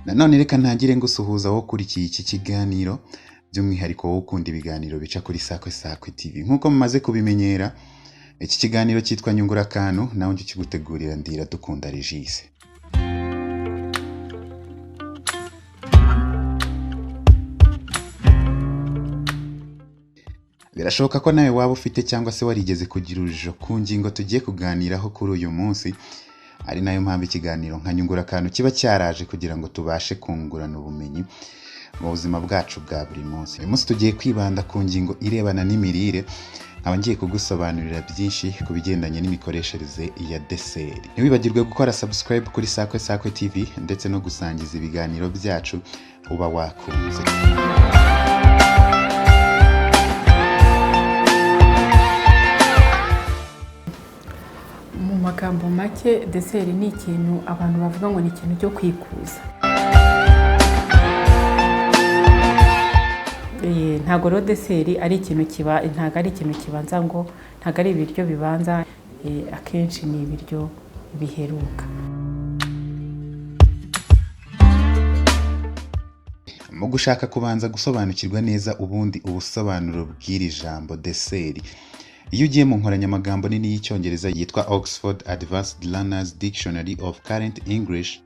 Nanone reka ntagire ngo suhuza wo kuri iki kiganiro by'umwihariko wo ukunda ibiganiro bica kuri Sakwe TV. Nkuko mumaze kubimenyera, iki kiganiro cyitwa Nyungura Akantu, nawe njye kigutegurira Ndira Dukunda Regis. Birashoboka ko nawe waba ufite cyangwa se warigeze kugira urujijo ku ngingo tugiye kuganiraho kuri uyu munsi, ari nayo mpamvu ikiganiro nka Nyungura Akantu kiba cyaraje kugira ngo tubashe kungurana ubumenyi mu buzima bwacu bwa buri munsi. Uyu munsi tugiye kwibanda ku ngingo irebana n'imirire, nkaba ngiye kugusobanurira byinshi ku bigendanye n'imikoreshereze ya deseri. Ntiwibagirwe gukora subscribe kuri Sakwe TV ndetse no gusangiza ibiganiro byacu uba wakunze. Mu magambo make, deseri ni ikintu abantu bavuga ngo ni ikintu cyo kwikuza. Ntago rero deseri ari ikintu kibanza ngo ntago ari ibiryo bibanza, akenshi ni ibiryo biheruka. Mu gushaka kubanza gusobanukirwa neza ubundi ubusobanuro bw'iri jambo deseri, iyo ugiye mu nkoranyamagambo nini y'icyongereza yitwa Oxford Advanced Learners Dictionary of Current English,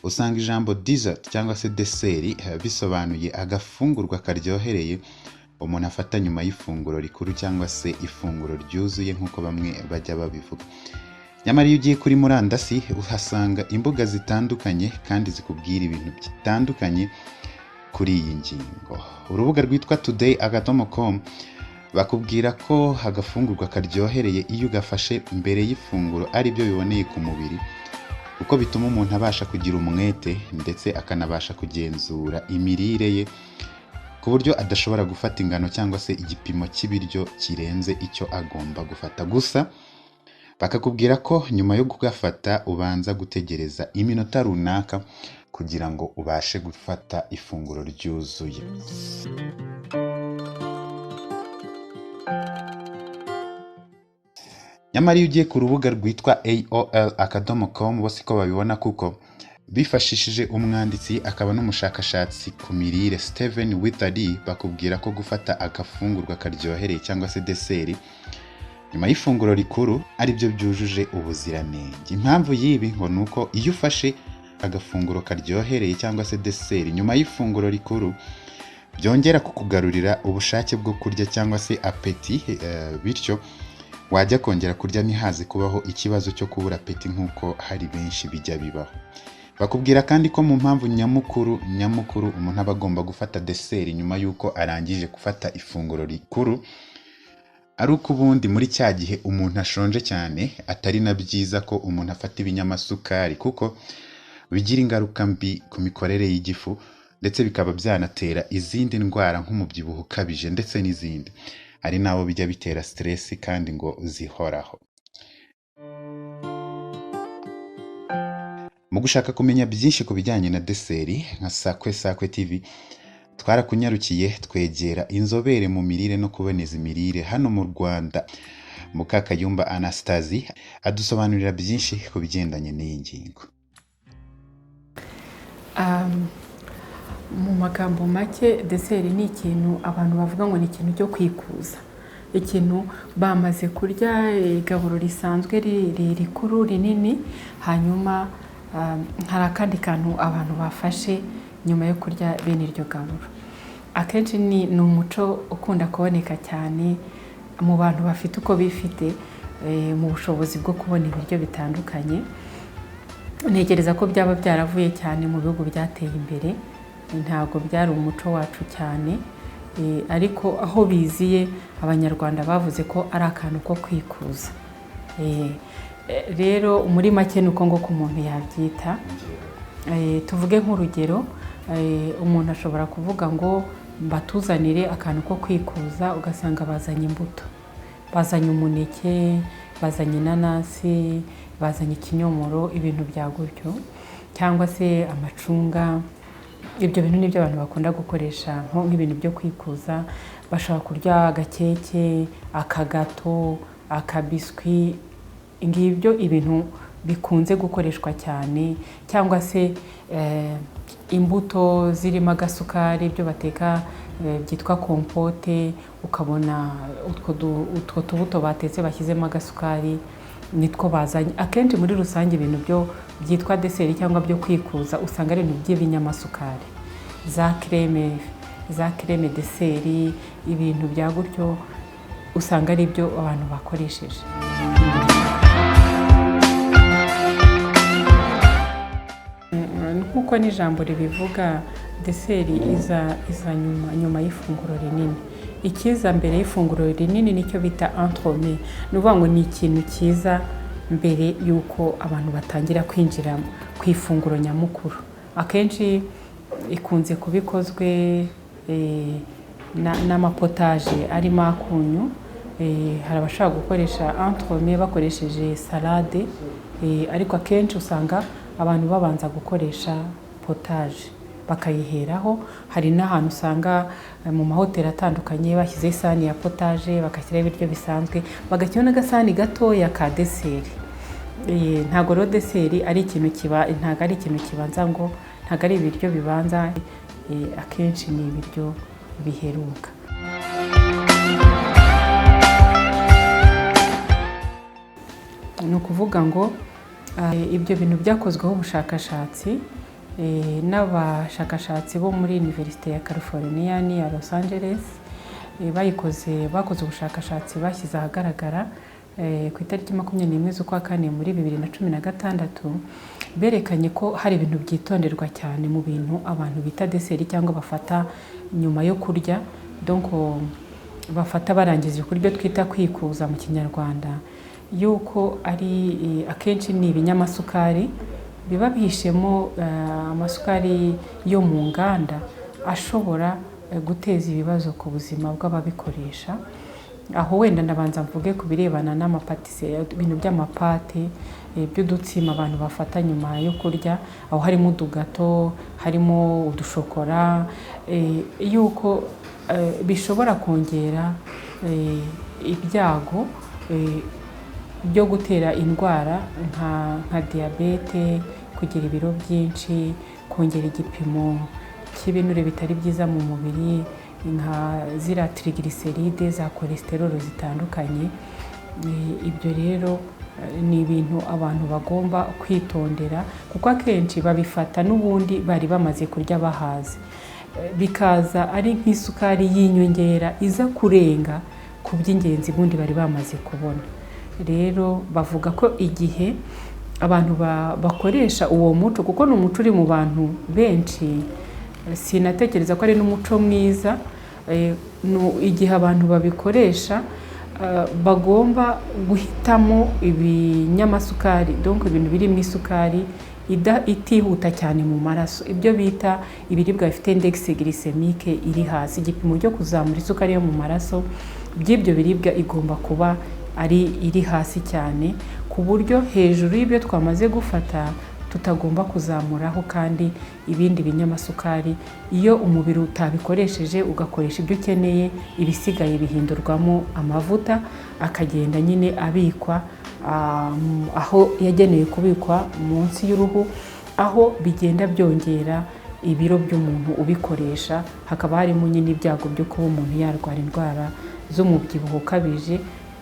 usanga ijambo dessert cyangwa se deseri bisobanuye agafungurwa karyohereye umuntu afata nyuma y'ifunguro rikuru cyangwa se ifunguro ryuzuye nk'uko bamwe bajya babivuga. Nyamara iyo ugiye kuri murandasi uhasanga imbuga zitandukanye kandi zikubwira ibintu bitandukanye kuri iyi ngingo. Urubuga rwitwa today.com bakubwira ko agafungurwa karyohereye iyo ugafashe mbere y'ifunguro ari byo biboneye ku mubiri, kuko bituma umuntu abasha kugira umwete ndetse akanabasha kugenzura imirire ye ku buryo adashobora gufata ingano cyangwa se igipimo cy'ibiryo kirenze icyo agomba gufata. Gusa bakakubwira ko nyuma yo kugafata ubanza gutegereza iminota runaka kugira ngo ubashe gufata ifunguro ryuzuye. Nyamara iyo ugiye ku rubuga rwitwa AOL.com bose ko babibona, kuko bifashishije umwanditsi akaba n'umushakashatsi ku mirire Steven Witherly, bakubwira ko gufata agafungurwa karyohereye cyangwa se deseri nyuma y'ifunguro rikuru ari byo byujuje ubuziranenge. Impamvu y'ibi ngo ni uko iyo ufashe agafunguro karyohereye cyangwa se deseri nyuma y'ifunguro rikuru byongera kukugarurira ubushake bwo kurya cyangwa se apeti, bityo wajya kongera kurya ntihaze kubaho ikibazo cyo kubura apeti nk'uko hari benshi bijya bibaho. Bakubwira kandi ko mu mpamvu nyamukuru umuntu aba agomba gufata deseri nyuma y'uko arangije gufata ifunguro rikuru ari uko ubundi muri cya gihe umuntu ashonje cyane atari na byiza ko umuntu afata ibinyamasukari, kuko bigira ingaruka mbi ku mikorere y'igifu ndetse bikaba byanatera izindi ndwara nk'umubyibuho ukabije ndetse n'izindi, ari nabo bijya bitera stress kandi ngo zihoraho. Mu gushaka kumenya byinshi ku bijyanye na deseri nka Sakwe TV, twarakunyarukiye twegera inzobere mu mirire no kuboneza imirire hano mu Rwanda, Mukakayumba Anastasie adusobanurira byinshi ku bigendanye n'iyi ngingo. Mu magambo make, deseri ni ikintu abantu bavuga ngo ni ikintu cyo kwikuza. Ikintu bamaze kurya igaburo risanzwe rikuru rinini, hanyuma hari akandi kantu abantu bafashe nyuma yo kurya bene iryo gaburo. Akenshi ni umuco ukunda kuboneka cyane mu bantu bafite uko bifite mu bushobozi bwo kubona ibiryo bitandukanye. Ntekereza ko byaba byaravuye cyane mu bihugu byateye imbere, ntabwo byari umuco wacu cyane, ariko aho biziye abanyarwanda bavuze ko ari akantu ko kwikuza. Rero muri make nuko ngo ku muntu yabyita. Tuvuge nk'urugero, umuntu ashobora kuvuga ngo batuzanire akantu ko kwikuza, ugasanga bazanye imbuto, bazanye umuneke, bazanye inanasi, bazanye ikinyomoro, ibintu bya gutyo, cyangwa se amacunga. Ibyo bintu nibyo abantu bakunda gukoresha nk'ibintu byo kwikuza. Bashobora kurya agakeke, akagato, akabiswi, ngibyo ibintu bikunze gukoreshwa cyane, cyangwa se imbuto zirimo agasukari, ibyo bateka byitwa kompote, ukabona utwo tubuto batetse bashyizemo agasukari nitwo bazanye. Akenshi muri rusange ibintu byo byitwa deseri cyangwa byo kwikuza usanga ari ibintu by'ibinyamasukari, za creme deseri, ibintu bya gutyo usanga ari byo abantu bakoresheje. Nkuko n'ijambo ribivuga, deseri iza nyuma y'ifunguro rinini. Ikiza mbere y'ifunguro rinini nicyo bita entremets. Ni ukuvuga ngo ni ikintu kiza mbere y'uko abantu batangira kwinjira ku ifunguro nyamukuru. Akenshi ikunze kuba ikozwe n'amapotaje arimo akunyu. Hari abashaka gukoresha entremets bakoresheje salade, ariko akenshi usanga abantu babanza gukoresha potaje bakayiheraho. Hari n'ahantu usanga mu mahoteli atandukanye bashyize isahani ya potaje bagashyiraho ibiryo bisanzwe, bagashyiraho n'agasahani gatoya ka deseri. Ntabwo rero deseri ari ikintu ntabwo ari ikintu kibanza, ngo ntabwo ari ibiryo bibanza, akenshi ni ibiryo biheruka. Ni ukuvuga ngo ibyo bintu byakozweho ubushakashatsi n'abashakashatsi bo muri Universite ya California ya Los Angeles. Bakoze ubushakashatsi bashyize ahagaragara ku itariki 21 z'ukwa kane muri 2016. Berekanye ko hari ibintu byitonderwa cyane mu bintu abantu bita deseri cyangwa bafata nyuma yo kurya, donc bafata barangije kurya, twita kwikuza mu Kinyarwanda, yuko ari akenshi ni ibinyamasukari biba bihishemo amasukari yo mu nganda ashobora guteza ibibazo ku buzima bw'ababikoresha. Aho wenda ndabanza mvuge ku birebana n'amapatisserie, ibintu by'amapate, by'udutsima abantu bafata nyuma yo kurya, aho harimo udugato, harimo udushokora, yuko bishobora kongera ibyago byo gutera indwara nka diyabete, kugira ibiro byinshi, kongera igipimo cy'ibinure bitari byiza mu mubiri, nka zira triglyceride, za cholesterol zitandukanye. Ibyo rero ni ibintu abantu bagomba kwitondera, kuko akenshi babifata n'ubundi bari bamaze kurya bahaze, bikaza ari nk'isukari y'inyongera iza kurenga ku by'ingenzi bundi bari bamaze kubona. Rero bavuga ko igihe abantu bakoresha uwo muco, kuko ni umuco uri mu bantu benshi, sinatekereza ko ari n'umuco mwiza, igihe abantu babikoresha bagomba guhitamo ibinyamasukari, donc ibintu biri mu isukari itihuta cyane mu maraso, ibyo bita ibiribwa bifite index glycemique iri hasi, igipimo cyo kuzamura isukari yo mu maraso by'ibyo biribwa igomba kuba iri hasi cyane, ku buryo hejuru y'ibyo twamaze gufata tutagomba kuzamuraho kandi ibindi binyamasukari. Iyo umubiri utabikoresheje ugakoresha ibyo ukeneye, ibisigaye bihindurwamo amavuta akagenda nyine abikwa aho yagenewe kubikwa munsi y'uruhu, aho bigenda byongera ibiro by'umuntu ubikoresha. Hakaba harimo nyine ibyago byo kuba umuntu yarwara indwara z'umubyibuho ukabije.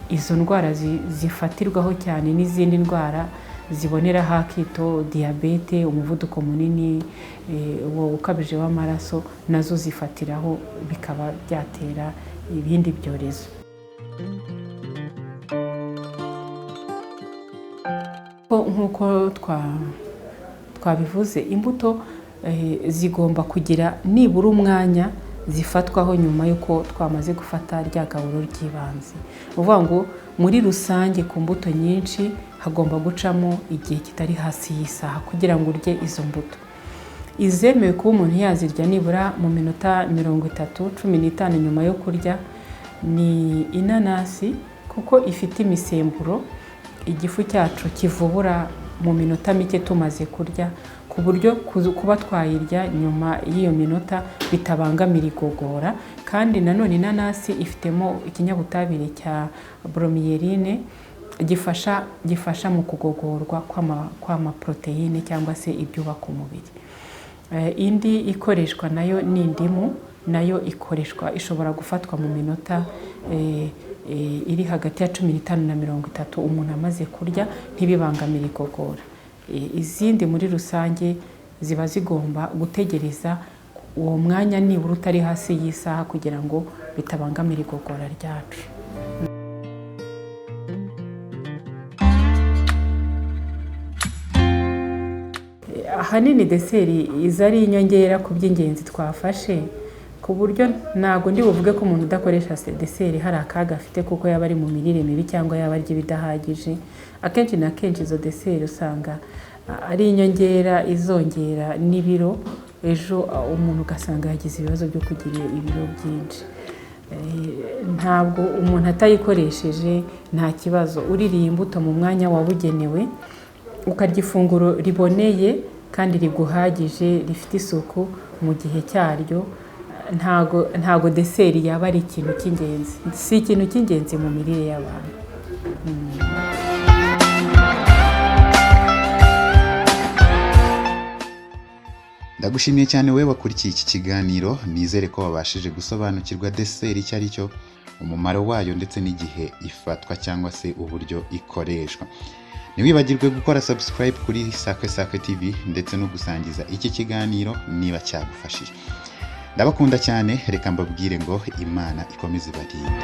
Izo ndwara zifatirwaho cyane n'izindi ndwara zibonera hakito, diyabete, umuvuduko munini ukabije w'amaraso, nazo zifatiraho, bikaba byatera ibindi byorezo. Nk'uko twabivuze, imbuto zigomba kugira nibura umwanya zifatwaho nyuma y'uko twamaze gufata rya gaburo ry'ibanze. Uvuga ngo muri rusange ku mbuto nyinshi hagomba gucamo igihe kitari hasi y'isaha kugira ngo urye izo mbuto. Izemewe kuba umuntu yazirya nibura mu minota 30-15 nyuma yo kurya ni inanasi, kuko ifite imisemburo igifu cyacu kivubura mu minota mike tumaze kurya, ku buryo kuba twayirya nyuma y'iyo minota bitabangamira igogora. Kandi nanone inanasi ifitemo ikinyabutabire cya bromelain, gifasha mu kugogorwa kw'amaproteine cyangwa se ibyubaka umubiri. Indi ikoreshwa nayo ni indimu, nayo ishobora gufatwa mu minota iri hagati ya 15 na 30 umuntu amaze kurya ntibibangamire igogora. Izindi muri rusange ziba zigomba gutegereza uwo mwanya nibura utari hasi y'isaha kugira ngo bitabangamira igogora ryacu. Ahanini deseri iza ari inyongera ku by'ingenzi twafashe, ku buryo ntago ndi buvuge ko umuntu udakoresha deseri hari akaga afite kuko yaba ari mu mirire mibi cyangwa yaba arya ibidahagije. Akenshi na kenshi izo deseri usanga ari inyongera izongera n'ibiro, ejo umuntu ugasanga yagize ibibazo byo kugira ibiro byinshi. Ntabwo umuntu atayikoresheje nta kibazo. Uririye imbuto mu mwanya wabugenewe, ukarya ifunguro riboneye kandi riguhagije rifite isuku mu gihe cyaryo, ntago deseri yaba ari ikintu cy'ingenzi. Si ikintu cy'ingenzi mu mirire y'abantu. Ndagushimiye cyane wewe wakurikiye iki kiganiro, nizere ko wabashije gusobanukirwa deseri icyo ari cyo, umumaro wayo ndetse n'igihe ifatwa cyangwa se uburyo ikoreshwa. Ntiwibagirwe gukora subscribe kuri Sakwe Sakwe TV ndetse no gusangiza iki kiganiro niba cyagufashije. Ndabakunda cyane, reka mbabwire ngo Imana ikomeze ibarinde.